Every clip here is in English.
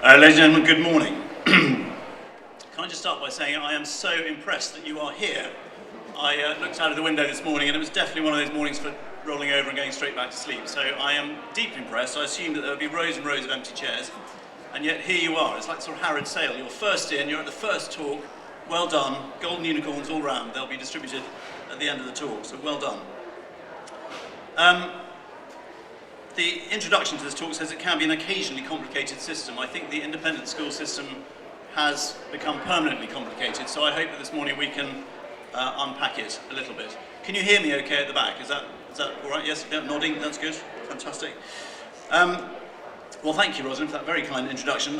Ladies and gentlemen, good morning. Can I just start by saying I am so impressed that you are here. I looked out of the window this morning and it was definitely one of those mornings for rolling over and going straight back to sleep. So I am deeply impressed. I assumed that there would be rows and rows of empty chairs, and yet here you are. It's like sort of Harrod's Sale. You're first in, you're at the first talk. Well done. Golden unicorns all round. They'll be distributed at the end of the talk, so well done. The introduction to this talk says it can be an occasionally complicated system. I think the independent school system has become permanently complicated, so I hope that this morning we can unpack it a little bit. Can you hear me okay at the back? Is that all right? Yes, yeah, nodding, that's good, fantastic. Well, thank you, Rosalind, for that very kind introduction.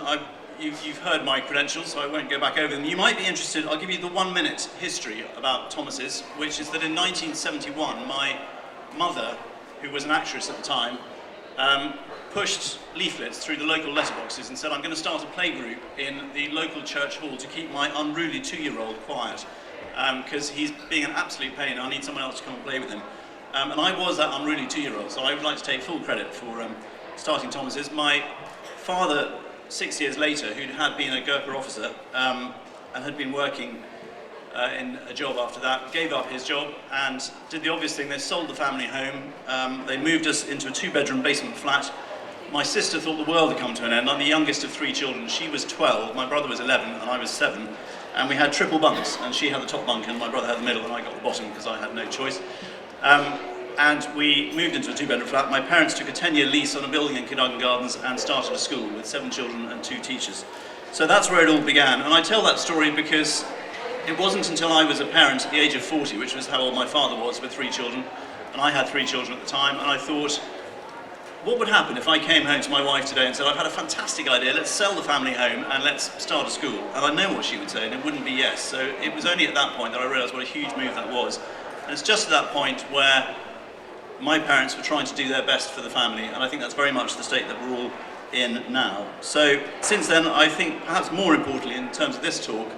You've heard my credentials, so I won't go back over them. You might be interested, I'll give you the 1-minute history about Thomas's, which is that in 1971, my mother, who was an actress at the time, pushed leaflets through the local letterboxes and said, I'm going to start a playgroup in the local church hall to keep my unruly 2-year-old quiet, because he's being an absolute pain. I need someone else to come and play with him. And I was that unruly 2-year-old, so I would like to take full credit for starting Thomas's. My father, 6 years later, who had been a Gurkha officer and had been working in a job after that, gave up his job and did the obvious thing. They sold the family home. They moved us into a 2-bedroom basement flat. My sister thought the world had come to an end. I'm the youngest of 3 children. She was 12, my brother was 11, and I was 7. And we had triple bunks, and she had the top bunk, and my brother had the middle, and I got the bottom because I had no choice. And we moved into a 2-bedroom flat. My parents took a 10-year lease on a building in Cadogan Gardens and started a school with 7 children and 2 teachers. So that's where it all began. And I tell that story because it wasn't until I was a parent at the age of 40, which was how old my father was with 3 children, and I had 3 children at the time, and I thought, what would happen if I came home to my wife today and said, I've had a fantastic idea, let's sell the family home and let's start a school? And I know what she would say, and it wouldn't be yes. So it was only at that point that I realised what a huge move that was. And it's just at that point where my parents were trying to do their best for the family, and I think that's very much the state that we're all in now. So since then, I think perhaps more importantly in terms of this talk,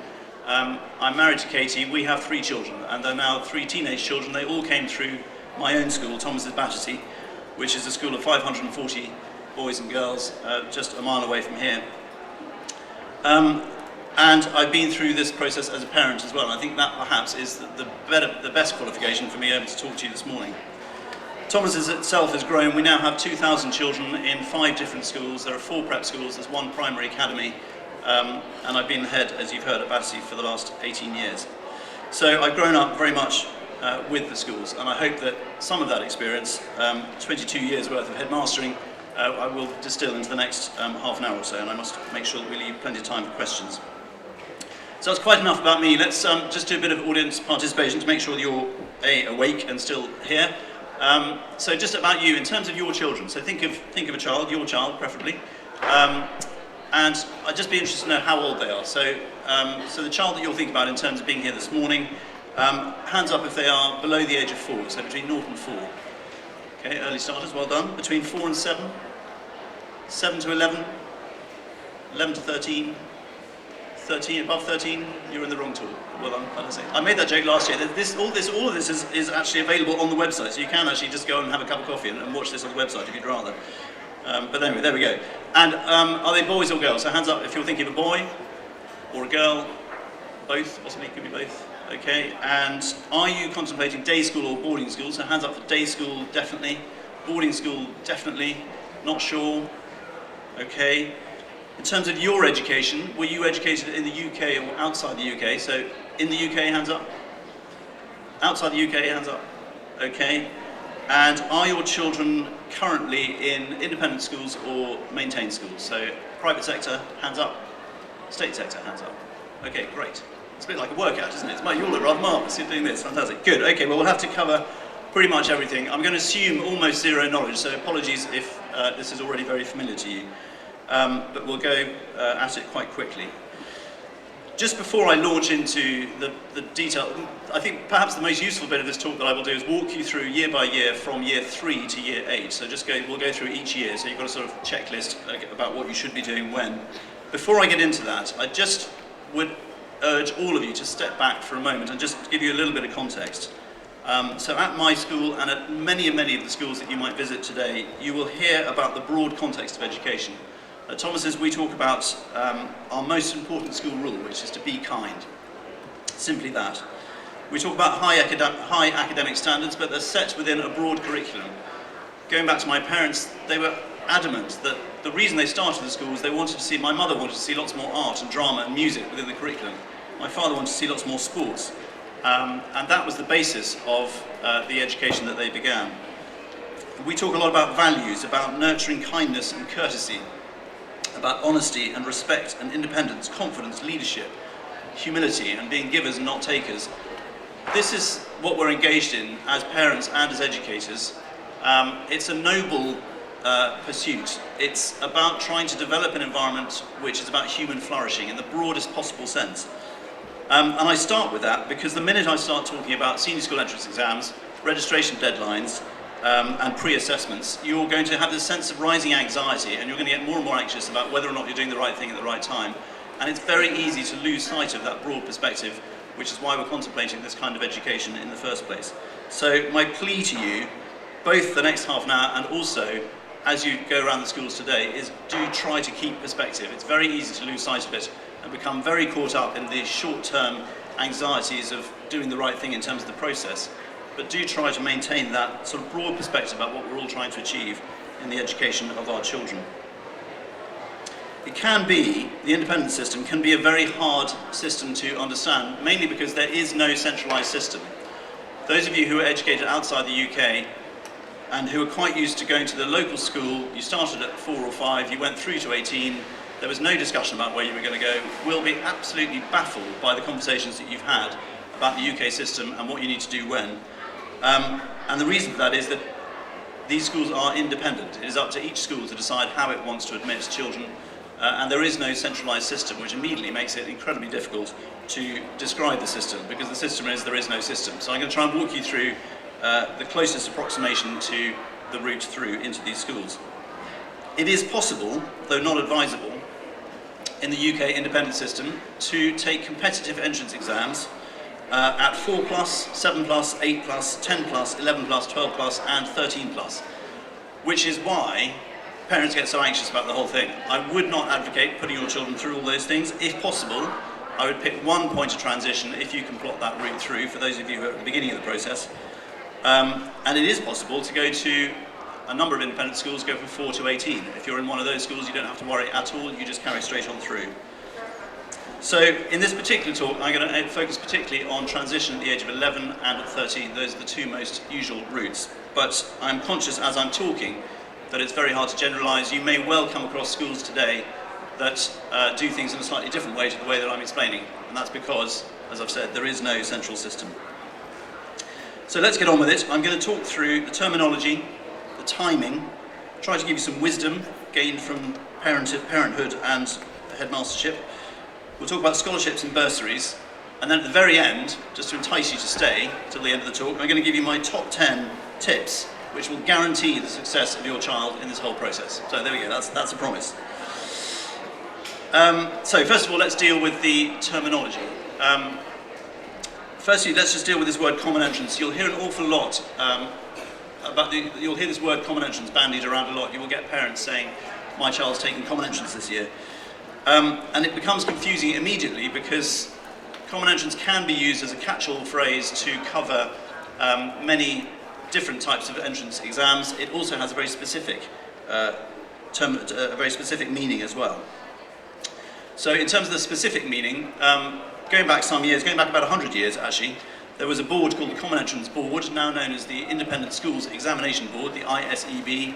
I'm married to Katie. We have 3 children, and they're now 3 teenage children. They all came through my own school, Thomas's Battersea, which is a school of 540 boys and girls, just a mile away from here. And I've been through this process as a parent as well, and I think that perhaps is the best qualification for me able to talk to you this morning. Thomas's itself has grown. We now have 2,000 children in 5 different schools. There are 4 prep schools, there's 1 primary academy, and I've been the head, as you've heard, at Battersea for the last 18 years. So I've grown up very much with the schools, and I hope that some of that experience, 22 years worth of headmastering, I will distill into the next half an hour or so, and I must make sure that we leave plenty of time for questions. So that's quite enough about me. Let's just do a bit of audience participation to make sure that you're awake and still here. So just about you, in terms of your children, so think of a child, your child preferably, and I'd just be interested to know how old they are. So the child that you'll think about in terms of being here this morning, hands up if they are below the age of 4, so between 0 and 4. Okay, early starters, well done. Between 4 and 7, 7 to 11, 11 to 13, 13, above 13, you're in the wrong talk. Well done, Battersea. I made that joke last year. All of this is actually available on the website, so you can actually just go and have a cup of coffee and watch this on the website if you'd rather. But anyway, there we go. And are they boys or girls? So hands up if you're thinking of a boy or a girl. Both, possibly, could be both. Okay, and are you contemplating day school or boarding school? So hands up for day school, definitely. Boarding school, definitely. Not sure. Okay. In terms of your education, were you educated in the UK or outside the UK? So in the UK, hands up. Outside the UK, hands up. Okay. And are your children currently in independent schools or maintained schools? So private sector, hands up. State sector, hands up. Okay, great. It's a bit like a workout, isn't it? You all look rather marvellous. You're doing this, fantastic. Good, okay, well we'll have to cover pretty much everything. I'm going to assume almost zero knowledge, so apologies if this is already very familiar to you. But we'll go at it quite quickly. Just before I launch into the detail, I think perhaps the most useful bit of this talk that I will do is walk you through year by year from year 3 to year 8. So we'll go through each year, so you've got a sort of checklist about what you should be doing when. Before I get into that, I just would urge all of you to step back for a moment and just give you a little bit of context. So at my school and at many of the schools that you might visit today, you will hear about the broad context of education. At Thomas's, we talk about our most important school rule, which is to be kind. Simply that. We talk about high academic standards, but they're set within a broad curriculum. Going back to my parents, they were adamant that the reason they started the school was they wanted to see, my mother wanted to see lots more art and drama and music within the curriculum. My father wanted to see lots more sports. And that was the basis of the education that they began. We talk a lot about values, about nurturing kindness and courtesy, about honesty and respect and independence, confidence, leadership, humility, and being givers and not takers. This is what we're engaged in as parents and as educators. It's a noble pursuit. It's about trying to develop an environment which is about human flourishing in the broadest possible sense. And I start with that because the minute I start talking about senior school entrance exams, registration deadlines, and pre-assessments, you're going to have this sense of rising anxiety, and you're going to get more and more anxious about whether or not you're doing the right thing at the right time. And it's very easy to lose sight of that broad perspective, which is why we're contemplating this kind of education in the first place. So my plea to you, both the next half an hour and also as you go around the schools today, is do try to keep perspective. It's very easy to lose sight of it and become very caught up in the short-term anxieties of doing the right thing in terms of the process. But do try to maintain that sort of broad perspective about what we're all trying to achieve in the education of our children. It can be, the independent system can be a very hard system to understand, mainly because there is no centralised system. Those of you who are educated outside the UK and who are quite used to going to the local school, you started at 4 or 5, you went through to 18, there was no discussion about where you were going to go, will be absolutely baffled by the conversations that you've had about the UK system and what you need to do when. And the reason for that is that these schools are independent. It is up to each school to decide how it wants to admit children, and there is no centralised system, which immediately makes it incredibly difficult to describe the system, because the system is there is no system. So I'm going to try and walk you through the closest approximation to the route through into these schools. It is possible, though not advisable, in the UK independent system to take competitive entrance exams at 4+, 7+, 8+, 10+, 11+, 12+, and 13+, which is why parents get so anxious about the whole thing. I would not advocate putting your children through all those things. If possible, I would pick one point of transition if you can plot that route through, for those of you who are at the beginning of the process. And it is possible to go to a number of independent schools, go from 4 to 18. If you're in one of those schools, you don't have to worry at all, you just carry straight on through. So in this particular talk, I'm going to focus particularly on transition at the age of 11 and at 13. Those are the two most usual routes. But I'm conscious as I'm talking that it's very hard to generalise. You may well come across schools today that do things in a slightly different way to the way that I'm explaining. And that's because, as I've said, there is no central system. So let's get on with it. I'm going to talk through the terminology, the timing, try to give you some wisdom gained from parenthood and headmastership. We'll talk about scholarships and bursaries, and then at the very end, just to entice you to stay till the end of the talk, I'm going to give you my top 10 tips which will guarantee the success of your child in this whole process. So there we go, that's a promise. So first of all, let's deal with the terminology. Firstly, let's just deal with this word common entrance. You'll hear an awful lot you'll hear this word common entrance bandied around a lot. You will get parents saying, my child's taking common entrance this year. And it becomes confusing immediately because common entrance can be used as a catch-all phrase to cover many different types of entrance exams. It also has a very specific meaning as well. So in terms of the specific meaning, going back some years, going back about 100 years actually, there was a board called the Common Entrance Board, now known as the Independent Schools Examination Board, the ISEB,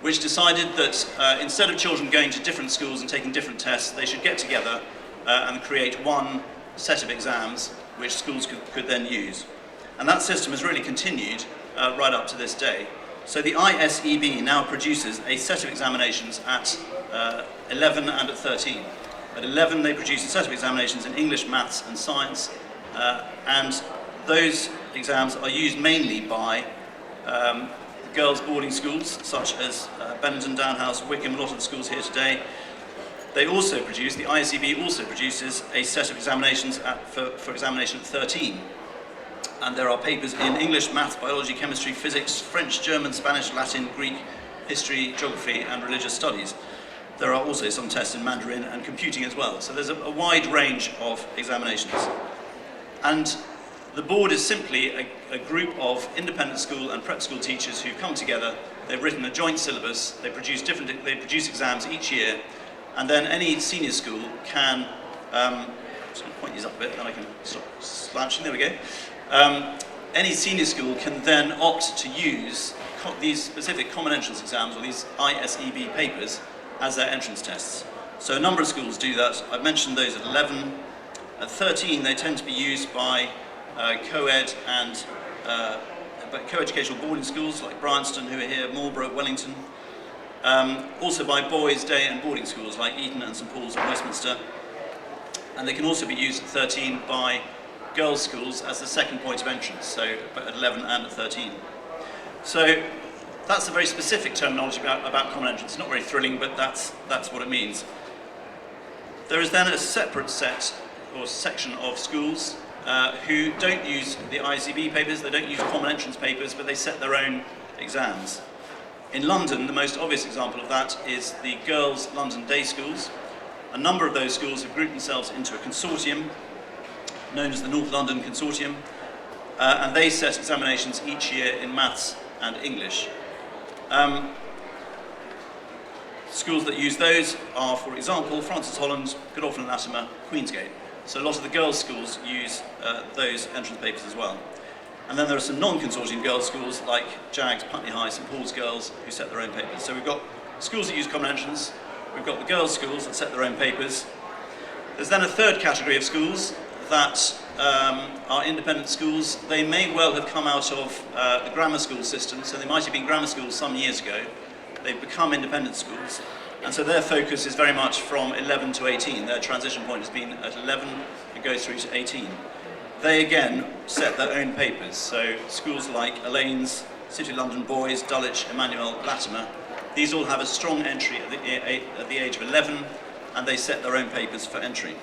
which decided that instead of children going to different schools and taking different tests, they should get together and create one set of exams which schools could then use. And that system has really continued right up to this day. So the ISEB now produces a set of examinations at 11 and at 13. At 11 they produce a set of examinations in English, Maths and Science, and those exams are used mainly by girls' boarding schools, such as Benton, Downhouse, Wickham, a lot of the schools here today. They also produce, the ISEB also produces a set of examinations for examination at 13. And there are papers in English, Maths, Biology, Chemistry, Physics, French, German, Spanish, Latin, Greek, History, Geography and Religious Studies. there are also some tests in Mandarin and computing as well. So there's a wide range of examinations. And the board is simply a group of independent school and prep school teachers who've come together. They've written a joint syllabus. They produce exams each year, and then any senior school can. Just going to point these up a bit, then I can stop slouching. There we go. Any senior school can then opt to use these specific common entrance exams, or these ISEB papers, as their entrance tests. So a number of schools do that. I've mentioned those at 11. At 13, they tend to be used by co-ed and co-educational boarding schools like Bryanston, who are here, Marlborough, Wellington. Also by boys' day and boarding schools like Eton and St Paul's and Westminster. And they can also be used at 13 by girls' schools as the second point of entrance, so at 11 and at 13. So that's a very specific terminology about common entrance. It's not very thrilling, but that's what it means. There is then a separate set or section of schools who don't use the ICB papers, they don't use common entrance papers, but they set their own exams. In London, the most obvious example of that is the girls' London day schools. A number of those schools have grouped themselves into a consortium known as the North London Consortium, and they set examinations each year in maths and English. Schools that use those are, for example, Francis Holland, Godolphin and Latimer, Queensgate. So a lot of the girls' schools use those entrance papers as well. And then there are some non-consortium girls' schools like Jags, Putney High, St Paul's Girls, who set their own papers. So we've got schools that use common entrance, we've got the girls' schools that set their own papers. There's then a third category of schools that are independent schools. They may well have come out of the grammar school system, so they might have been grammar schools some years ago. They've become independent schools, and so their focus is very much from 11 to 18. Their transition point has been at 11, it goes through to 18. They again set their own papers, so schools like Elaine's, City of London Boys, Dulwich, Emmanuel, Latimer, these all have a strong entry at the age of 11, and they set their own papers for entry.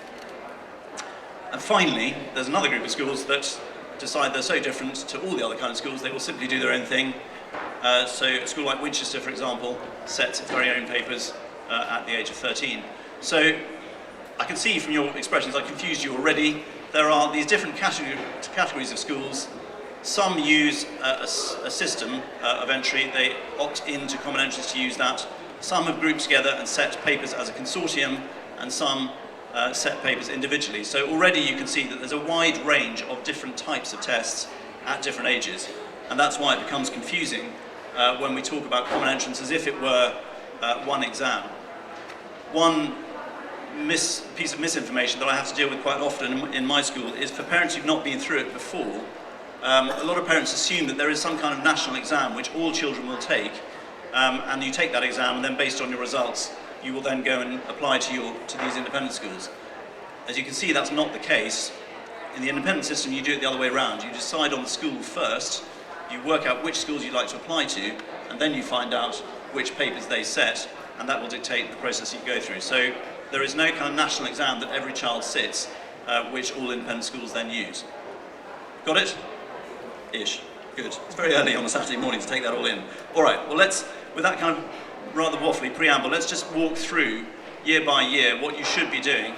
And finally, there's another group of schools that decide they're so different to all the other kind of schools, they will simply do their own thing. So a school like Winchester, for example, sets its very own papers at the age of 13. So I can see from your expressions I confused you already. There are these different categories of schools. Some use a system of entry. They opt into common entrance to use that. Some have grouped together and set papers as a consortium, and some set papers individually. So already you can see that there's a wide range of different types of tests at different ages. And that's why it becomes confusing when we talk about common entrance as if it were one exam. One piece of misinformation that I have to deal with quite often in my school is for parents who've not been through it before. A lot of parents assume that there is some kind of national exam which all children will take, and you take that exam, and then based on your results you will then go and apply to these independent schools. As you can see, that's not the case. In the independent system you do it the other way around. You decide on the school first, you work out which schools you'd like to apply to, and then you find out which papers they set, and that will dictate the process you go through. So there is no kind of national exam that every child sits, which all independent schools then use. Got it? Ish. Good. It's very early on a Saturday morning to take that all in. All right, well with that kind of rather waffly preamble, let's just walk through year by year what you should be doing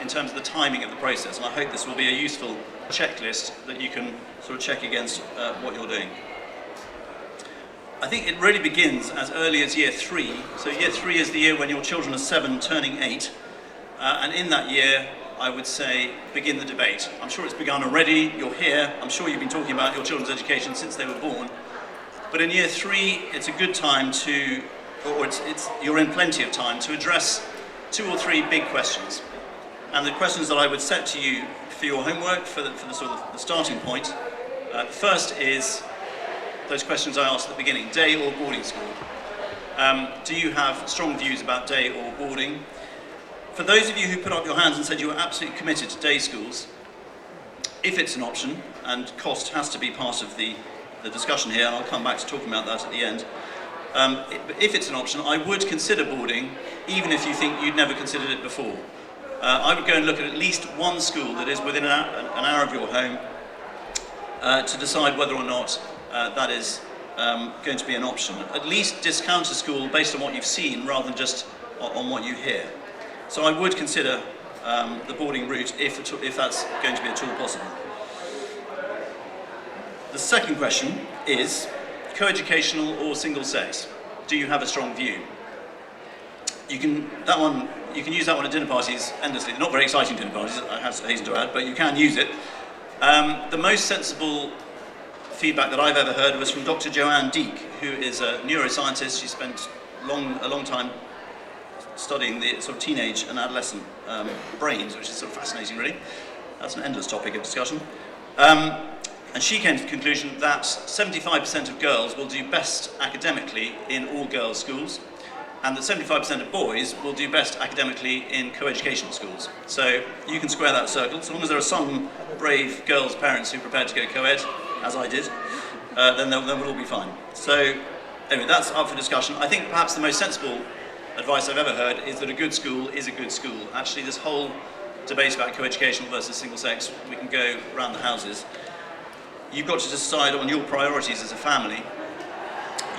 in terms of the timing of the process, and I hope this will be a useful checklist that you can sort of check against what you're doing. I think it really begins as early as year 3. So year 3 is the year when your children are 7 turning 8, and in that year I would say begin the debate. I'm sure it's begun already, you're here, I'm sure you've been talking about your children's education since they were born, but in year 3 it's a good time to, or you're in plenty of time to address 2 or 3 big questions. And the questions that I would set to you for your homework, for the sort of the starting point, first is those questions I asked at the beginning: day or boarding school? Do you have strong views about day or boarding? For those of you who put up your hands and said you were absolutely committed to day schools, if it's an option, and cost has to be part of the discussion here, and I'll come back to talking about that at the end, if it's an option, I would consider boarding, even if you think you'd never considered it before. I would go and look at least one school that is within an hour of your home to decide whether or not that is going to be an option. At least discount a school based on what you've seen rather than just on what you hear. So I would consider the boarding route if that's going to be at all possible. The second question is coeducational or single sex. Do you have a strong view? You can use that one at dinner parties endlessly. Not very exciting dinner parties, I hasten to add, but you can use it. The most sensible feedback that I've ever heard was from Dr. Joanne Deek, who is a neuroscientist. She spent a long time studying the sort of teenage and adolescent brains, which is sort of fascinating, really. That's an endless topic of discussion. And she came to the conclusion that 75% of girls will do best academically in all girls' schools, and that 75% of boys will do best academically in co-educational schools. So you can square that circle. So long as there are some brave girls' parents who are prepared to go co-ed, as I did, then we'll all be fine. So anyway, that's up for discussion. I think perhaps the most sensible advice I've ever heard is that a good school is a good school. Actually, this whole debate about co-educational versus single-sex, we can go around the houses. You've got to decide on your priorities as a family.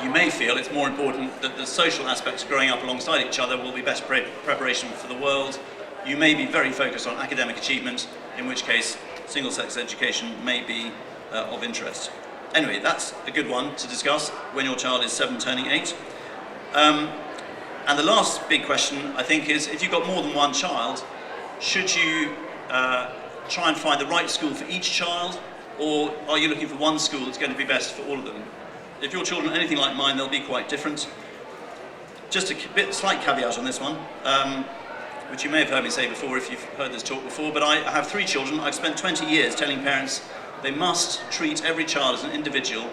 You may feel it's more important that the social aspects growing up alongside each other will be better preparation for the world. You may be very focused on academic achievement, in which case single-sex education may be of interest. Anyway, that's a good one to discuss when your child is 7 turning 8. And the last big question, I think, is if you've got more than one child, should you try and find the right school for each child, or are you looking for one school that's going to be best for all of them? If your children are anything like mine, they'll be quite different. Just a slight caveat on this one, which you may have heard me say before if you've heard this talk before, but I have 3 children. I've spent 20 years telling parents they must treat every child as an individual.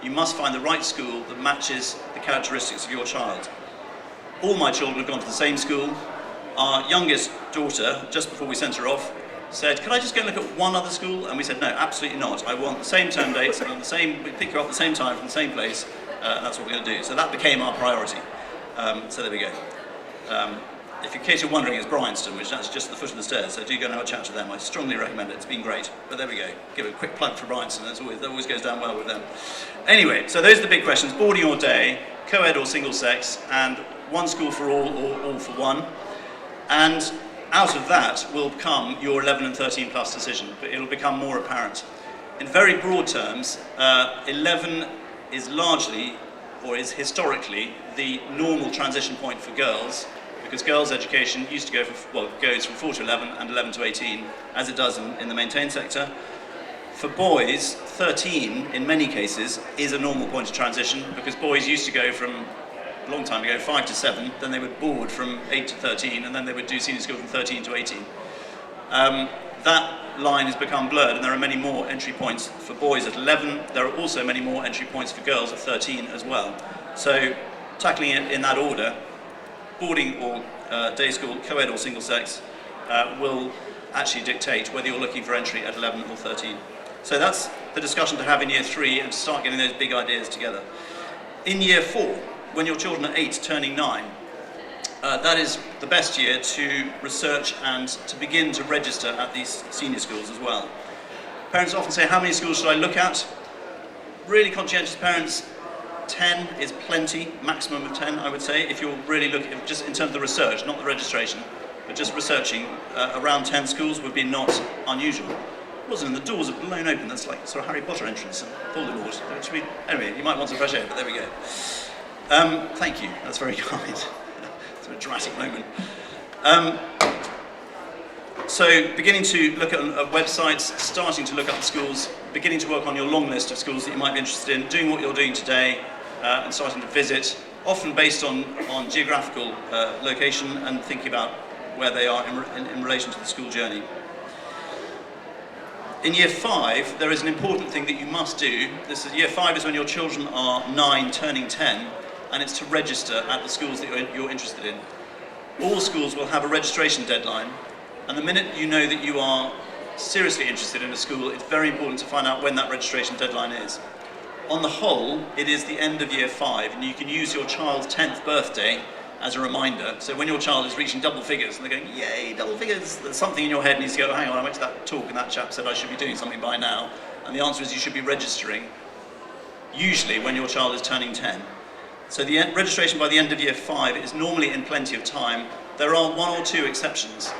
You must find the right school that matches the characteristics of your child. All my children have gone to the same school. Our youngest daughter, just before we sent her off, said, "Could I just go and look at one other school?" And we said, "No, absolutely not. I want the same term dates and we pick her up at the same time from the same place, and that's what we're going to do." So that became our priority. So there we go. If in case you're wondering, it's Bryanston, which that's just at the foot of the stairs, so do go and have a chat to them. I strongly recommend it. It's been great. But there we go. Give a quick plug for Bryanston. That always goes down well with them. Anyway, so those are the big questions: boarding or day, co-ed or single sex, and one school for all or all for one. And out of that will come your 11 and 13 plus decision, but it'll become more apparent. In very broad terms, 11 is largely, or is historically, the normal transition point for girls, because girls' education used to goes from 4 to 11 and 11 to 18, as it does in the maintained sector. For boys, 13, in many cases, is a normal point of transition, because boys used to go from, a long time ago, 5 to 7, then they would board from 8 to 13, and then they would do senior school from 13 to 18. That line has become blurred, and there are many more entry points for boys at 11. There are also many more entry points for girls at 13 as well. So, tackling it in that order, boarding or day school, co-ed or single sex, will actually dictate whether you're looking for entry at 11 or 13. So that's the discussion to have in year 3 and to start getting those big ideas together. In year 4, when your children are 8 turning 9, that is the best year to research and to begin to register at these senior schools as well. Parents often say, how many schools should I look at? Really conscientious parents, 10 is plenty, maximum of 10 I would say, if you're really looking, just in terms of the research, not the registration, but just researching, around 10 schools would be not unusual. Wasn't, and the doors are blown open, that's like sort of Harry Potter entrance, and Voldemort. Anyway, you might want some fresh air, but there we go. Thank you, that's very kind. It's a dramatic moment. So beginning to look at websites, starting to look up schools, beginning to work on your long list of schools that you might be interested in, doing what you're doing today, and starting to visit, often based on geographical location and thinking about where they are in relation to the school journey. In year 5, there is an important thing that you must do. Year 5 is when your children are 9 turning 10, and it's to register at the schools that you're interested in. All schools will have a registration deadline, and the minute you know that you are seriously interested in a school, it's very important to find out when that registration deadline is. On the whole, it is the end of year 5, and you can use your child's 10th birthday as a reminder. So when your child is reaching double figures, and they're going, yay, double figures, there's something in your head needs to go, oh, hang on, I went to that talk and that chap said I should be doing something by now. And the answer is you should be registering, usually when your child is turning 10. So the registration by the end of year 5 is normally in plenty of time. There are one or two exceptions,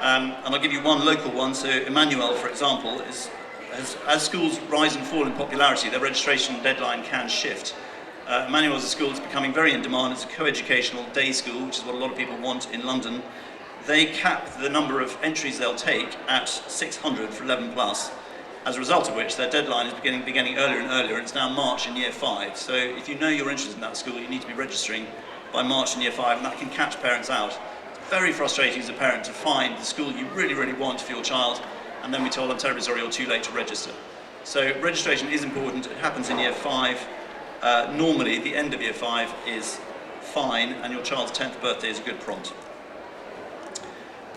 and I'll give you one local one. So Emmanuel, for example, as schools rise and fall in popularity, their registration deadline can shift. Emmanuel is a school that's becoming very in demand. It's a co-educational day school, which is what a lot of people want in London. They cap the number of entries they'll take at 600 for 11 plus, as a result of which their deadline is beginning earlier and earlier. It's now March in year 5. So if you know you're interested in that school, you need to be registering by March in year 5, and that can catch parents out. It's very frustrating as a parent to find the school you really, really want for your child, and then we tell them, terribly sorry, you're too late to register. So registration is important. It happens in year 5. Normally, the end of year 5 is fine, and your child's 10th birthday is a good prompt.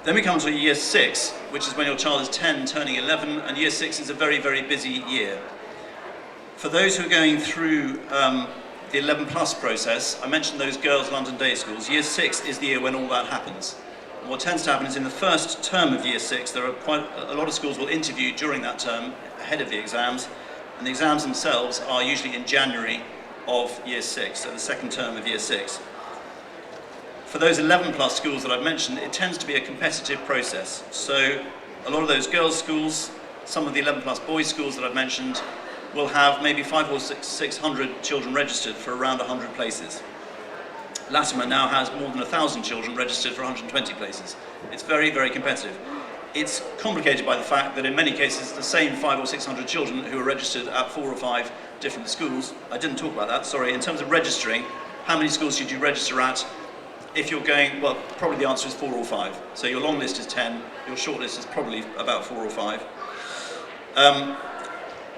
Then we come to year 6, which is when your child is 10, turning 11, and year 6 is a very, very busy year. For those who are going through the 11 plus process, I mentioned those girls' London day schools. Year 6 is the year when all that happens. And what tends to happen is in the first term of year 6, there are quite a lot of schools will interview during that term ahead of the exams, and the exams themselves are usually in January of year 6, so the second term of year 6. For those 11 plus schools that I've mentioned, it tends to be a competitive process. So a lot of those girls' schools, some of the 11 plus boys' schools that I've mentioned, will have maybe 500 or 600 children registered for around 100 places. Latimer now has more than 1,000 children registered for 120 places. It's very, very competitive. It's complicated by the fact that in many cases the same 500 or 600 children who are registered at 4 or 5 different schools. I didn't talk about that, sorry. In terms of registering, how many schools should you register at? If you're going, well, probably the answer is 4 or 5. So your long list is 10, your short list is probably about 4 or 5.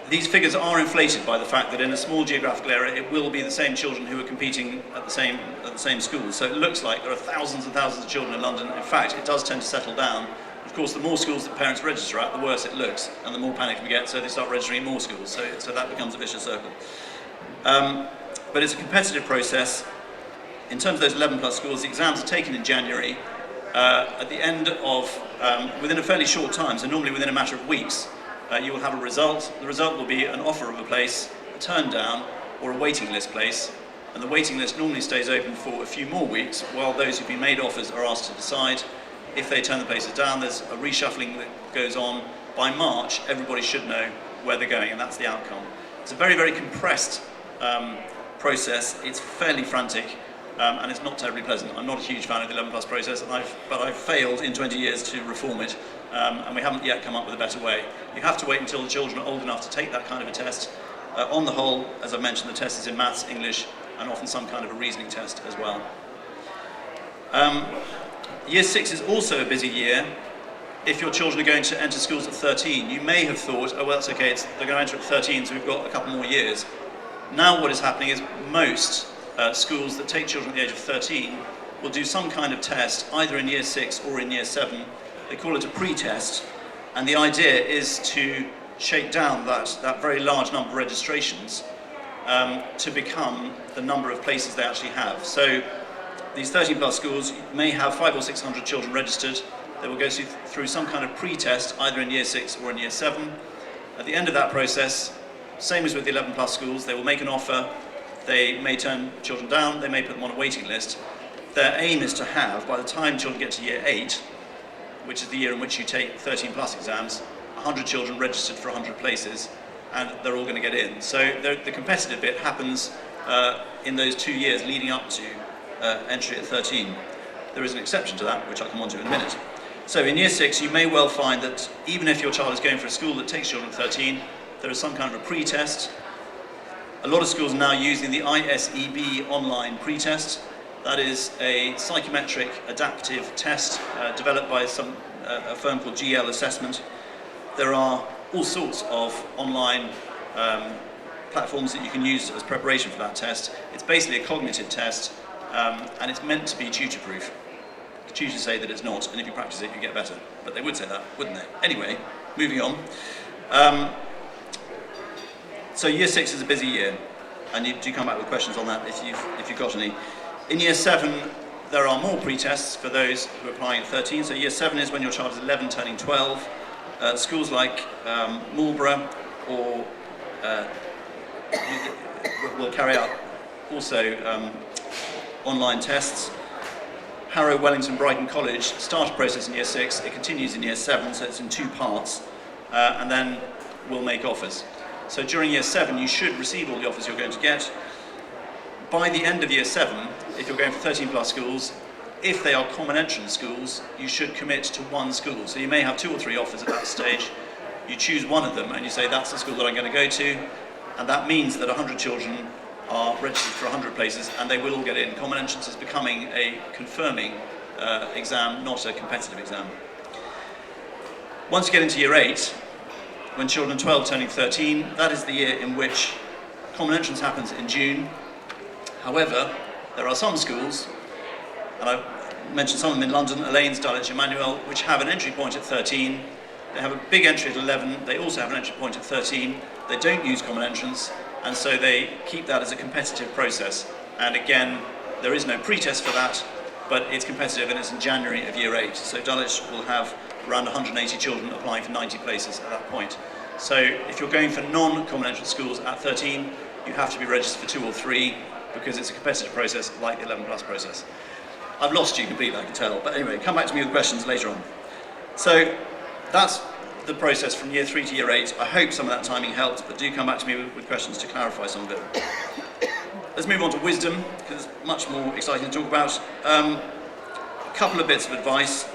These figures are inflated by the fact that in a small geographical area, it will be the same children who are competing at the same schools. So it looks like there are thousands and thousands of children in London. In fact, it does tend to settle down. Of course, the more schools that parents register at, the worse it looks, and the more panic we get, so they start registering more schools. So that becomes a vicious circle. But it's a competitive process. In terms of those 11 plus schools, the exams are taken in January. At the end of, within a fairly short time, so normally within a matter of weeks, you will have a result. The result will be an offer of a place, a turn down, or a waiting list place. And the waiting list normally stays open for a few more weeks while those who've been made offers are asked to decide. If they turn the places down, there's a reshuffling that goes on. By March, everybody should know where they're going, and that's the outcome. It's a very, very compressed process. It's fairly frantic. And it's not terribly pleasant. I'm not a huge fan of the 11 plus process, but I've failed in 20 years to reform it, and we haven't yet come up with a better way. You have to wait until the children are old enough to take that kind of a test. On the whole, as I've mentioned, the test is in maths, English, and often some kind of a reasoning test as well. Year 6 is also a busy year. If your children are going to enter schools at 13, you may have thought, oh well, that's okay, they're going to enter at 13, so we've got a couple more years. Now what is happening is most schools that take children at the age of 13 will do some kind of test, either in year 6 or in year 7. They call it a pre-test, and the idea is to shake down that very large number of registrations to become the number of places they actually have. So these 13 plus schools may have 500 or 600 children registered. They will go through some kind of pre-test, either in year 6 or in year 7. At the end of that process, same as with the 11 plus schools, they will make an offer. They may turn children down, they may put them on a waiting list. Their aim is to have, by the time children get to year 8, which is the year in which you take 13 plus exams, 100 children registered for 100 places, and they're all going to get in. So the competitive bit happens in those 2 years leading up to entry at 13. There is an exception to that, which I'll come on to in a minute. So in year 6, you may well find that even if your child is going for a school that takes children at 13, there is some kind of a pre-test. A lot of schools are now using the ISEB online pre-test. That is a psychometric adaptive test developed by a firm called GL Assessment. There are all sorts of online platforms that you can use as preparation for that test. It's basically a cognitive test, and it's meant to be tutor-proof. Tutors say that it's not, and if you practice it, you get better. But they would say that, wouldn't they? Anyway, moving on. So year 6 is a busy year, and you do come back with questions on that if you've got any. In year 7, there are more pre-tests for those who are applying at 13. So year 7 is when your child is 11, turning 12. Schools like Marlborough or will carry out also online tests. Harrow, Wellington, Brighton College start a process in year 6, it continues in year 7, so it's in 2 parts, and then we'll make offers. So during year 7 you should receive all the offers you're going to get. By the end of year 7, if you're going for 13 plus schools, if they are common entrance schools, you should commit to 1 school. So you may have 2 or 3 offers at that stage. You choose one of them and you say that's the school that I'm going to go to, and that means that 100 children are registered for 100 places and they will all get in. Common entrance is becoming a confirming exam, not a competitive exam. Once you get into year 8, when children are 12 turning 13, that is the year in which common entrance happens in June. However, there are some schools, and I've mentioned some of them in London, Elaine's, Dulwich, Emmanuel, which have an entry point at 13. They have a big entry at 11. They also have an entry point at 13. They don't use common entrance, and so they keep that as a competitive process. And again, there is no pre-test for that, but it's competitive and it's in January of year 8. So Dulwich will have around 180 children applying for 90 places at that point. So if you're going for non-common entrance schools at 13, you have to be registered for 2 or 3 because it's a competitive process like the 11 plus process. I've lost you completely, I can tell, but anyway, come back to me with questions later on. So that's the process from year 3 to year 8. I hope some of that timing helped, but do come back to me with questions to clarify some of it. Let's move on to wisdom, because it's much more exciting to talk about. A couple of bits of advice.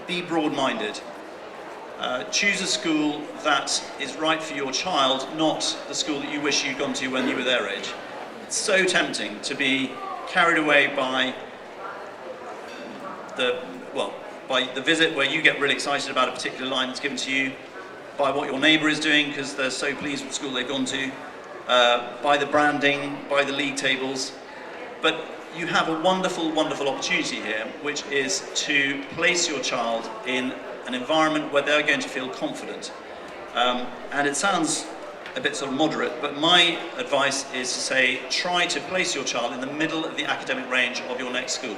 Be broad-minded. Choose a school that is right for your child, not the school that you wish you'd gone to when you were their age. It's so tempting to be carried away by the visit where you get really excited about a particular line that's given to you, by what your neighbour is doing because they're so pleased with the school they've gone to, by the branding, by the league tables. But you have a wonderful, wonderful opportunity here, which is to place your child in an environment where they're going to feel confident. And it sounds a bit sort of moderate, but my advice is to say, try to place your child in the middle of the academic range of your next school.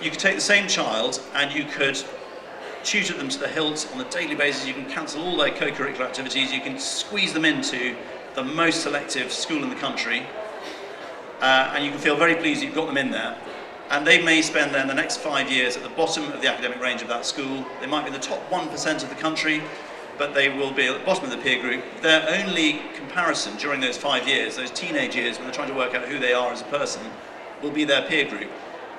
You could take the same child and you could tutor them to the hilt on a daily basis. You can cancel all their co-curricular activities. You can squeeze them into the most selective school in the country, and you can feel very pleased you've got them in there. And they may spend then the next 5 years at the bottom of the academic range of that school. They might be in the top 1% of the country, but they will be at the bottom of the peer group. Their only comparison during those 5 years, those teenage years when they're trying to work out who they are as a person, will be their peer group.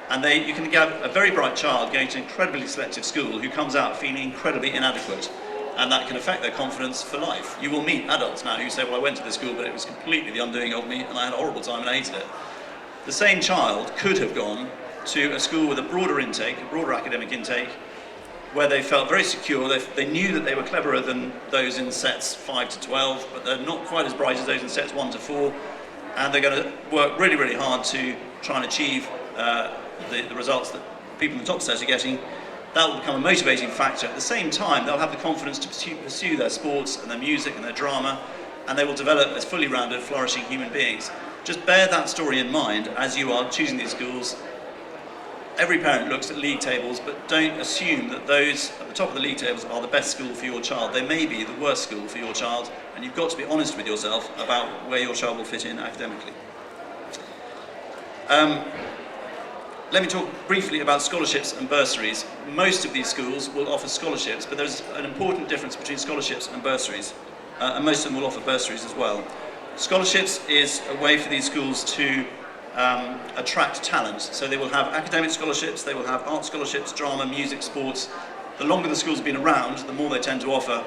And you can get a very bright child going to an incredibly selective school who comes out feeling incredibly inadequate, and that can affect their confidence for life. You will meet adults now who say, well, I went to this school, but it was completely the undoing of me, and I had a horrible time and I hated it. The same child could have gone to a school with a broader intake, a broader academic intake, where they felt very secure. They knew that they were cleverer than those in sets 5 to 12, but they're not quite as bright as those in sets 1 to 4, and they're going to work really, really hard to try and achieve the results that people in the top sets are getting. That will become a motivating factor. At the same time, they'll have the confidence to pursue their sports and their music and their drama, and they will develop as fully rounded, flourishing human beings. Just bear that story in mind as you are choosing these schools. Every parent looks at league tables, but don't assume that those at the top of the league tables are the best school for your child. They may be the worst school for your child, and you've got to be honest with yourself about where your child will fit in academically. Let me talk briefly about scholarships and bursaries. Most of these schools will offer scholarships, but there's an important difference between scholarships and bursaries, and most of them will offer bursaries as well. Scholarships is a way for these schools to attract talent. So they will have academic scholarships, they will have art scholarships, drama, music, sports. The longer the schools have been around, the more they tend to offer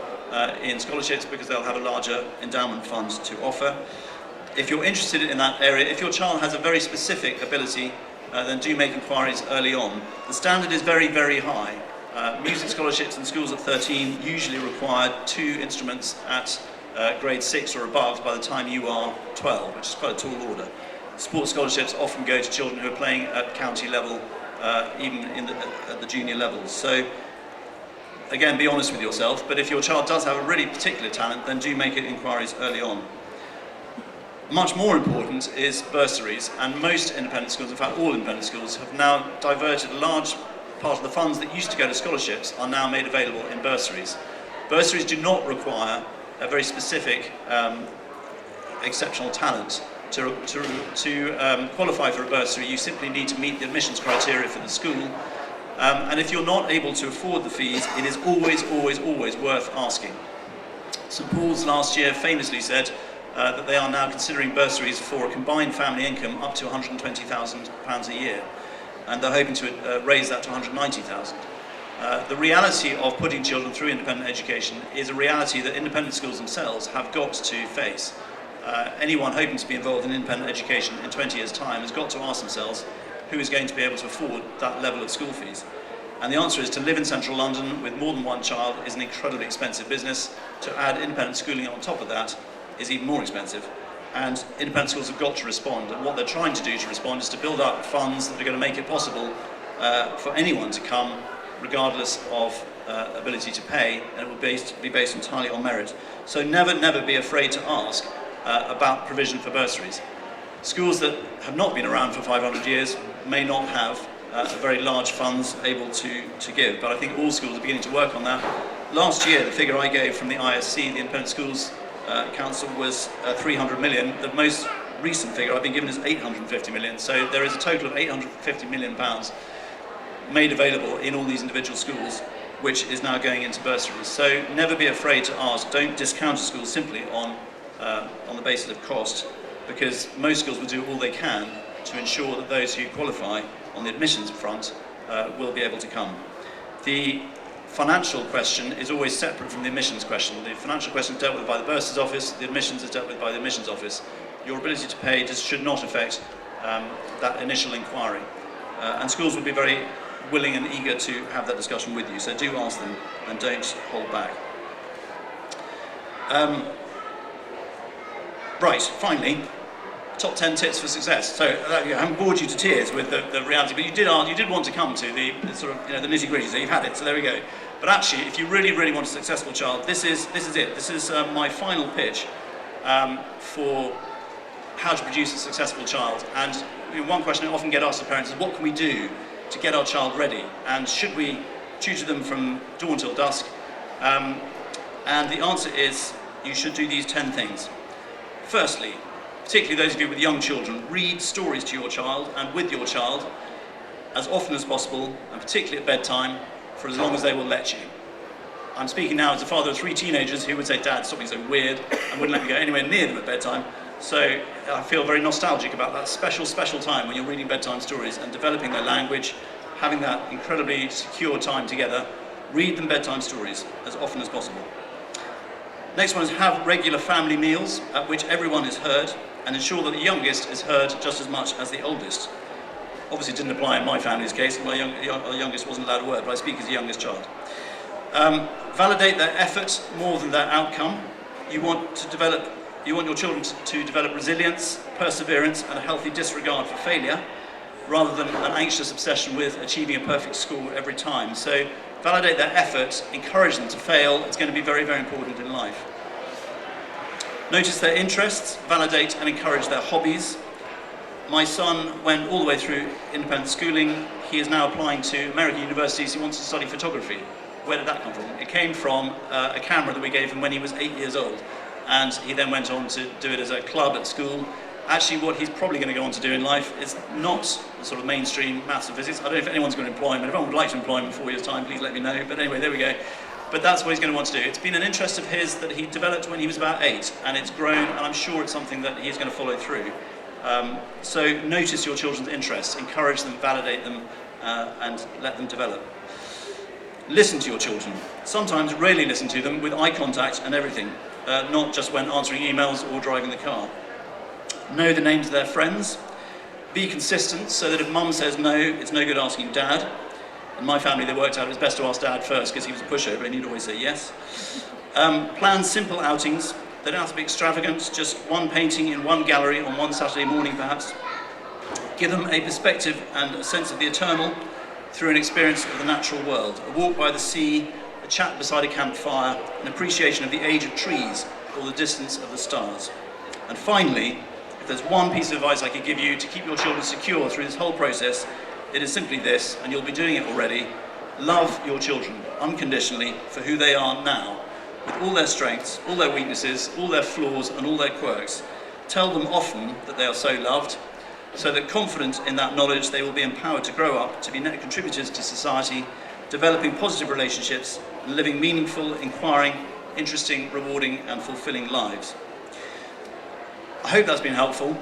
in scholarships because they'll have a larger endowment fund to offer. If you're interested in that area, if your child has a very specific ability, then do make inquiries early on. The standard is very, very high. Music scholarships in schools at 13 usually require 2 instruments at grade 6 or above by the time you are 12, which is quite a tall order. Sports scholarships often go to children who are playing at county level, even at the junior levels. So again, be honest with yourself, but if your child does have a really particular talent, then do make inquiries early on. Much more important is bursaries, and most independent schools, in fact all independent schools, have now diverted a large part of the funds that used to go to scholarships are now made available in bursaries. Bursaries do not require a very specific exceptional talent. To qualify for a bursary, you simply need to meet the admissions criteria for the school. And if you're not able to afford the fees, it is always, always, always worth asking. St Paul's last year famously said that they are now considering bursaries for a combined family income up to £120,000 a year. And they're hoping to raise that to £190,000. The reality of putting children through independent education is a reality that independent schools themselves have got to face. Anyone hoping to be involved in independent education in 20 years' time has got to ask themselves who is going to be able to afford that level of school fees. And the answer is to live in central London with more than one child is an incredibly expensive business. To add independent schooling on top of that is even more expensive. And independent schools have got to respond. And what they're trying to do to respond is to build up funds that are going to make it possible for anyone to come, regardless of ability to pay, and it will be based entirely on merit. So never, never be afraid to ask about provision for bursaries. Schools that have not been around for 500 years may not have very large funds able to give, but I think all schools are beginning to work on that. Last year, the figure I gave from the ISC, the Independent Schools Council, was 300 million. The most recent figure I've been given is 850 million, so there is a total of 850 million pounds made available in all these individual schools, which is now going into bursaries. So never be afraid to ask. Don't discount a school simply on the basis of cost, because most schools will do all they can to ensure that those who qualify on the admissions front will be able to come. The financial question is always separate from the admissions question. The financial question is dealt with by the bursar's office, the admissions is dealt with by the admissions office. Your ability to pay should not affect that initial inquiry. And schools will be very willing and eager to have that discussion with you, so do ask them and don't hold back. Right, finally, top 10 tips for success. So I haven't bored you to tears with the reality, but you did want to come to the sort of the nitty-gritty, so you've had it, so there we go. But actually, if you really, really want a successful child, this is it. This is my final pitch for how to produce a successful child. And one question I often get asked to parents is, what can we do to get our child ready? And should we tutor them from dawn till dusk? And the answer is, you should do these 10 things. Firstly, particularly those of you with young children, read stories to your child and with your child as often as possible, and particularly at bedtime, for as long as they will let you. I'm speaking now as a father of 3 teenagers who would say, "Dad, stop being so weird," and wouldn't let me go anywhere near them at bedtime. So I feel very nostalgic about that special, special time when you're reading bedtime stories and developing their language, having that incredibly secure time together. Read them bedtime stories as often as possible. Next one is have regular family meals at which everyone is heard, and ensure that the youngest is heard just as much as the oldest. Obviously it didn't apply in my family's case, my youngest wasn't allowed a word, but I speak as the youngest child. Validate their effort more than their outcome. You want your children to develop resilience, perseverance, and a healthy disregard for failure, rather than an anxious obsession with achieving a perfect score every time. So validate their effort, encourage them to fail. It's going to be very, very important in life. Notice their interests, validate and encourage their hobbies. My son went all the way through independent schooling. He is now applying to American universities. He wants to study photography. Where did that come from? It came from a camera that we gave him when he was 8 years old. And he then went on to do it as a club at school. Actually, what he's probably going to go on to do in life is not the sort of mainstream maths and physics. I don't know if anyone's going to employ him. If anyone would like to employ him in 4 years' time, please let me know. But anyway, there we go. But that's what he's going to want to do. It's been an interest of his that he developed when he was about 8, and it's grown, and I'm sure it's something that he's going to follow through. So notice your children's interests, encourage them, validate them, and let them develop. Listen to your children. Sometimes really listen to them with eye contact and everything, not just when answering emails or driving the car. Know the names of their friends. Be consistent so that if mum says no, it's no good asking dad. In my family, they worked out it was best to ask dad first because he was a pushover and he'd always say yes. Plan simple outings. They don't have to be extravagant, just one painting in one gallery on one Saturday morning perhaps. Give them a perspective and a sense of the eternal through an experience of the natural world. A walk by the sea, a chat beside a campfire, an appreciation of the age of trees or the distance of the stars. And finally, if there's one piece of advice I could give you to keep your children secure through this whole process, it is simply this, and you'll be doing it already. Love your children unconditionally for who they are now, with all their strengths, all their weaknesses, all their flaws and all their quirks. Tell them often that they are so loved, so that confident in that knowledge they will be empowered to grow up to be net contributors to society, developing positive relationships, and living meaningful, inquiring, interesting, rewarding and fulfilling lives. I hope that's been helpful.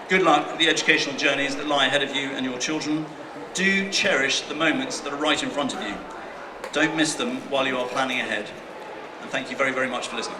Good luck with the educational journeys that lie ahead of you and your children. Do cherish the moments that are right in front of you. Don't miss them while you are planning ahead. And thank you very, very much for listening.